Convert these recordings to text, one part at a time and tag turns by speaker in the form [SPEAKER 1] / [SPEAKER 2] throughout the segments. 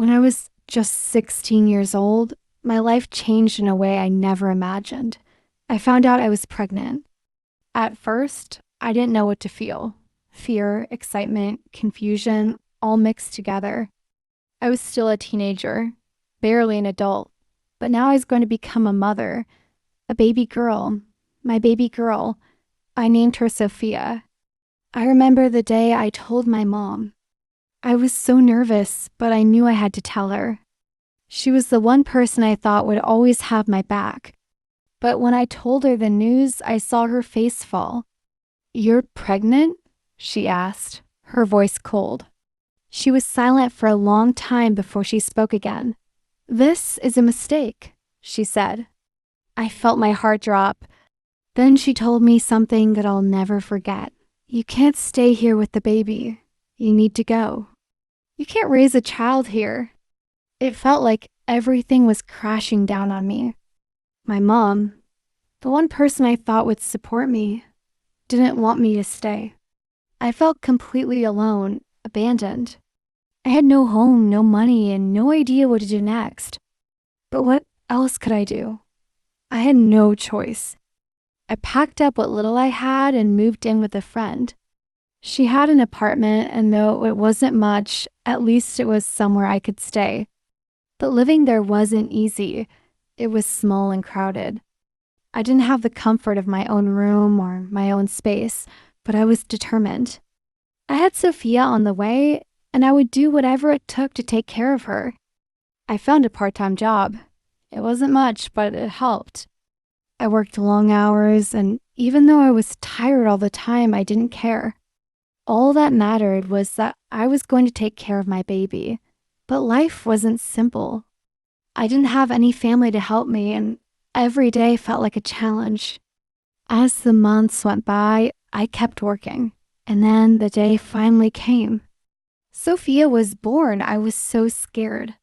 [SPEAKER 1] When I was just 16 years old, my life changed in a way I never imagined. I found out I was pregnant. At first, I didn't know what to feel. Fear, excitement, confusion, all mixed together. I was still a teenager, barely an adult, but now I was going to become a mother, a baby girl, my baby girl. I named her Sophia. I remember the day I told my mom. I was so nervous, but I knew I had to tell her. She was the one person I thought would always have my back. But when I told her the news, I saw her face fall. "You're pregnant?" she asked, her voice cold. She was silent for a long time before she spoke again. "This is a mistake," she said. I felt my heart drop. Then she told me something that I'll never forget. "You can't stay here with the baby. You need to go. You can't raise a child here." It felt like everything was crashing down on me. My mom, the one person I thought would support me, didn't want me to stay. I felt completely alone, abandoned. I had no home, no money, and no idea what to do next. But what else could I do? I had no choice. I packed up what little I had and moved in with a friend. She had an apartment, and though it wasn't much, at least it was somewhere I could stay. But living there wasn't easy. It was small and crowded. I didn't have the comfort of my own room or my own space, but I was determined. I had Sophia on the way, and I would do whatever it took to take care of her. I found a part-time job. It wasn't much, but it helped. I worked long hours, and even though I was tired all the time, I didn't care. All that mattered was that I was going to take care of my baby. But life wasn't simple. I didn't have any family to help me, and every day felt like a challenge. As the months went by, I kept working, and then the day finally came. Sophia was born. I was so scared.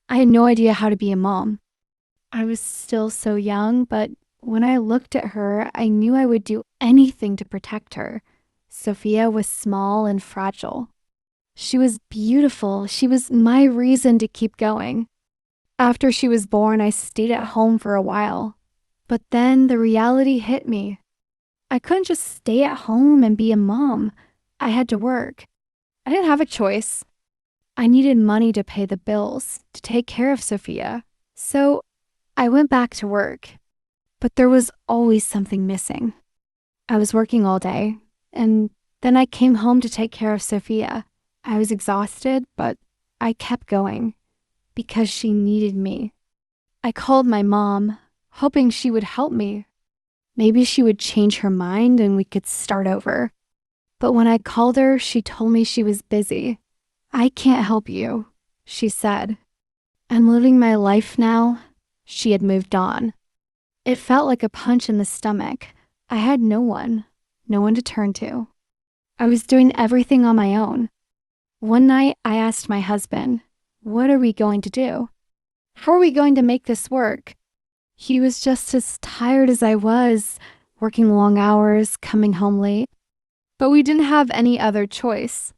[SPEAKER 1] I had no idea how to be a mom. I was still so young, but when I looked at her, I knew I would do anything to protect her. Sophia was small and fragile. She was beautiful. She was my reason to keep going. After she was born, I stayed at home for a while. But then the reality hit me. I couldn't just stay at home and be a mom. I had to work. I didn't have a choice. I needed money to pay the bills, to take care of Sophia. So I went back to work. But there was always something missing. I was working all day, and then I came home to take care of Sophia. I was exhausted, but I kept going because she needed me. I called my mom, hoping she would help me. Maybe she would change her mind and we could start over. But when I called her, she told me she was busy. "I can't help you," she said. "I'm living my life now." She had moved on. It felt like a punch in the stomach. I had no one to turn to. I was doing everything on my own. One night, I asked my husband, "What are we going to do? How are we going to make this work?" He was just as tired as I was, working long hours, coming home late. But we didn't have any other choice.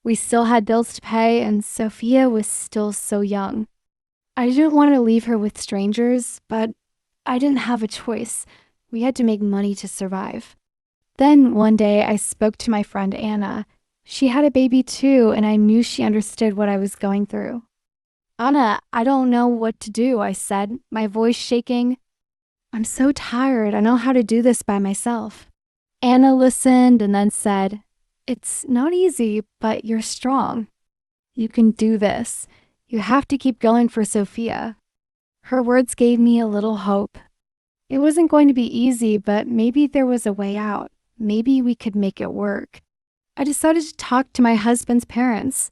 [SPEAKER 1] We still had bills to pay, and Sophia was still so young. I didn't want to leave her with strangers, but I didn't have a choice. We had to make money to survive. Then one day, I spoke to my friend Anna. She had a baby too, and I knew she understood what I was going through. "Anna, I don't know what to do," I said, my voice shaking. "I'm so tired. I know how to do this by myself." Anna listened and then said, "It's not easy, but you're strong. You can do this. You have to keep going for Sophia." Her words gave me a little hope. It wasn't going to be easy, but maybe there was a way out. Maybe we could make it work. I decided to talk to my husband's parents.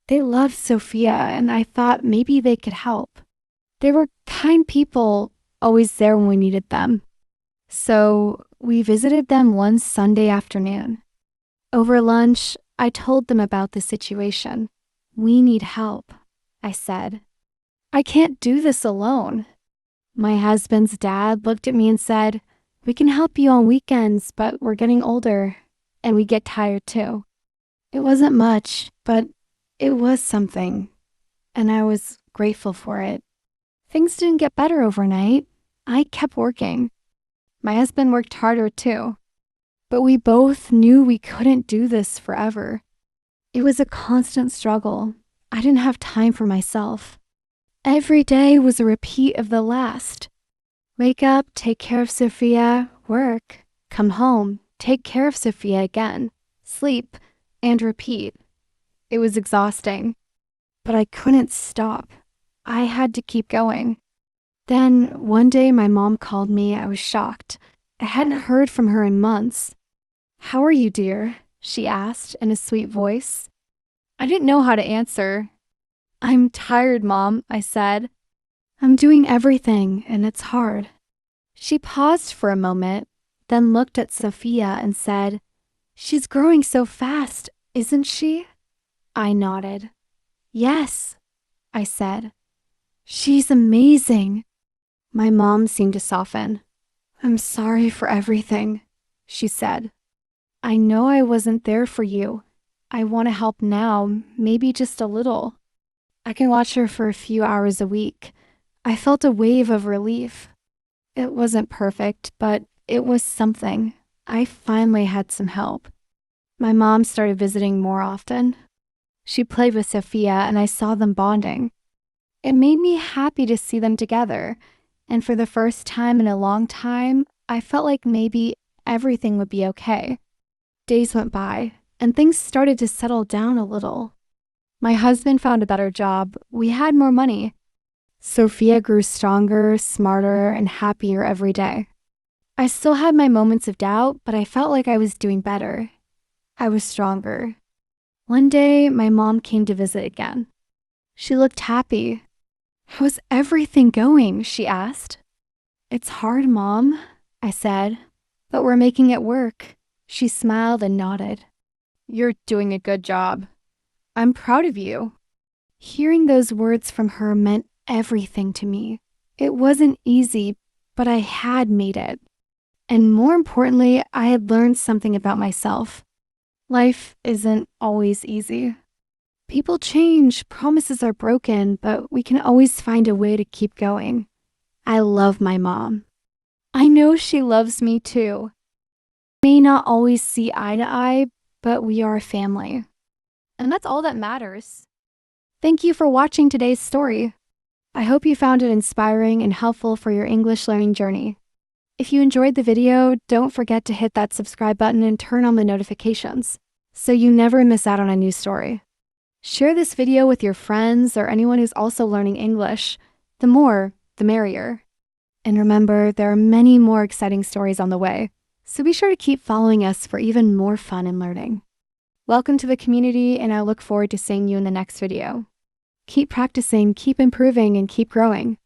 [SPEAKER 1] They loved Sophia, and I thought maybe they could help. They were kind people, always there when we needed them. So we visited them one Sunday afternoon. Over lunch, I told them about the situation. "We need help," I said. "I can't do this alone." My husband's dad looked at me and said, "We can help you on weekends, but we're getting older. And we get tired too." It wasn't much, but it was something. and I was grateful for it. Things didn't get better overnight. I kept working. My husband worked harder too. But we both knew we couldn't do this forever. It was a constant struggle. I didn't have time for myself. Every day was a repeat of the last. Wake up, take care of Sophia, work, come home, take care of Sophia again, sleep, and repeat. It was exhausting, but I couldn't stop. I had to keep going. Then one day my mom called me. I was shocked. I hadn't heard from her in months. "How are you, dear?" she asked in a sweet voice. I didn't know how to answer. "I'm tired, Mom," I said. "I'm doing everything, and it's hard." She paused for a moment, then looked at Sophia and said, "She's growing so fast, isn't she?" I nodded. "Yes," I said. "She's amazing." My mom seemed to soften. "I'm sorry for everything," she said. "I know I wasn't there for you. I want to help now, maybe just a little. I can watch her for a few hours a week." I felt a wave of relief. It wasn't perfect, but it was something. I finally had some help. My mom started visiting more often. She played with Sophia, and I saw them bonding. It made me happy to see them together, and for the first time in a long time, I felt like maybe everything would be okay. Days went by, and things started to settle down a little. My husband found a better job. We had more money. Sophia grew stronger, smarter, and happier every day. I still had my moments of doubt, but I felt like I was doing better. I was stronger. One day, my mom came to visit again. She looked happy. "How's everything going?" she asked. "It's hard, Mom," I said, "but we're making it work." She smiled and nodded. "You're doing a good job. I'm proud of you." Hearing those words from her meant everything to me. It wasn't easy, but I had made it. And more importantly, I had learned something about myself. Life isn't always easy. People change, promises are broken, but we can always find a way to keep going. I love my mom. I know she loves me too. We may not always see eye to eye, but we are a family. And that's all that matters. Thank you for watching today's story. I hope you found it inspiring and helpful for your English learning journey. If you enjoyed the video, don't forget to hit that subscribe button and turn on the notifications so you never miss out on a new story. Share this video with your friends or anyone who's also learning English. The more, the merrier. And remember, there are many more exciting stories on the way, so be sure to keep following us for even more fun and learning. Welcome to the community, and I look forward to seeing you in the next video. Keep practicing, keep improving, and keep growing.